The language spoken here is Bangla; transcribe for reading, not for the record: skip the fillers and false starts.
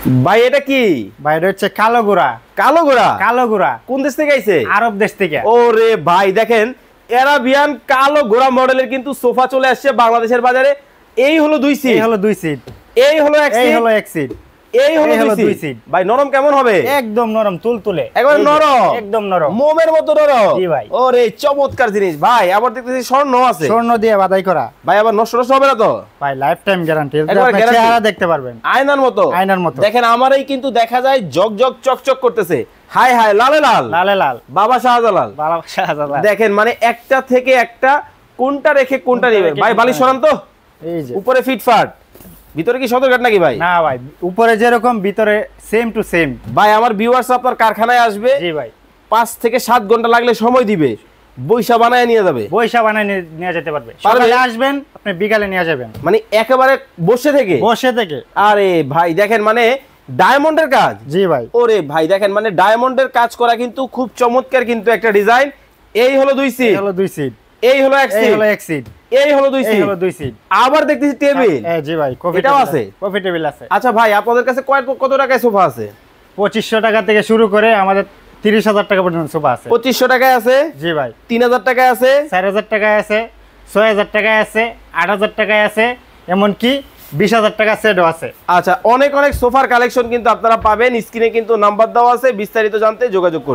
ভাই এটা কি? ভাই এটা হচ্ছে কালো ঘোড়া। কালো ঘোড়া? কালো ঘোড়া কোন দেশ থেকে আইছে? আরব দেশ থেকে। ওরে ভাই দেখেন, অ্যারাবিয়ান কালো ঘোড়া মডেলের কিন্তু সোফা চলে আসছে বাংলাদেশের বাজারে। এই হলো 2 সিট, এই হলো 2 সিট, এই হলো 1 এই সিট, হলো 1 সিট, এই হলো 2 সিট। ভাই নরম কেমন হবে? একদম নরম তুলতুলে, একবার নরম, একদম নরম, মোমের মতো নরম। জি ভাই। ওরে চমৎকার জিনিস ভাই। আবার দেখতেছি স্বর্ণ আছে, স্বর্ণ দিয়ে বাধাই করা। ভাই আবার নষ্ট নষ্ট হবে না তো? ভাই লাইফ টাইম গ্যারান্টি, একবার আপনি guarantee। চেহারা দেখতে পারবেন আয়নার মতো, আয়নার মতো। দেখেন আমারই কিন্তু দেখা যায় জগজগ চকচক করতেছে। হাই হাই লালে লাল, লালে লাল, বাবা শাহজালাল। ভালোবাসা আলাদা। দেখেন মানে একটা থেকে একটা, কোনটা রেখে কোনটা নিবে ভাই। বালিশ সরান তো, এই যে উপরে ফিটফাট, ভিতরে কি সদরঘাট নাকি ভাই? না ভাই, উপরে যেরকম ভিতরে সেম টু সেম। ভাই আমার ভিউয়ার্স আপনার কারখানায় আসবে, জি ভাই, 5 থেকে 7 ঘন্টা লাগলে সময় দিবে, বইসা বানায় নিয়ে যাবে। বৈশা বানায় নিয়ে যেতে পারবে। পারবে? সকালে আসবেন, আপনি বিকালে নিয়ে যাবেন মানে একেবারে বসে থেকে। বসে থেকে। আরে ভাই দেখেন মানে ডায়মন্ডের কাজ। জি ভাই, ওরে ভাই দেখেন মানে ডায়মন্ডের কাজ করা কিন্তু খুব চমৎকার কিন্তু একটা ডিজাইন। এই হলো 2 এই সিট, হলো 2 সিট, এই হলো 1 এই সিট, হলো 1 সিট, এই হলো 2 এই সিট, হলো 2 সিট। আবার দেখতেছি টেবিল। জি ভাই, কফি এটাও আছে? কফি টেবিল আছে। আচ্ছা ভাই আপনাদের কাছে কত টাকায় সোফা আছে? 2500 টাকা থেকে শুরু করে আমাদের 30,000 টাকা পর্যন্ত সোফা আছে। 2500 টাকায় আছে, জি ভাই, 3000 টাকায় আছে, 4000 টাকায় আছে, 6000 টাকায় আছে, 8000 টাকায় আছে, এমনকি 20,000 টাকা সেটও আছে। আচ্ছা অনেক অনেক সোফার কালেকশন কিন্তু আপনারা পাবেন। স্ক্রিনে কিন্তু নাম্বার দেওয়া আছে, বিস্তারিত জানতে যোগাযোগ করবেন।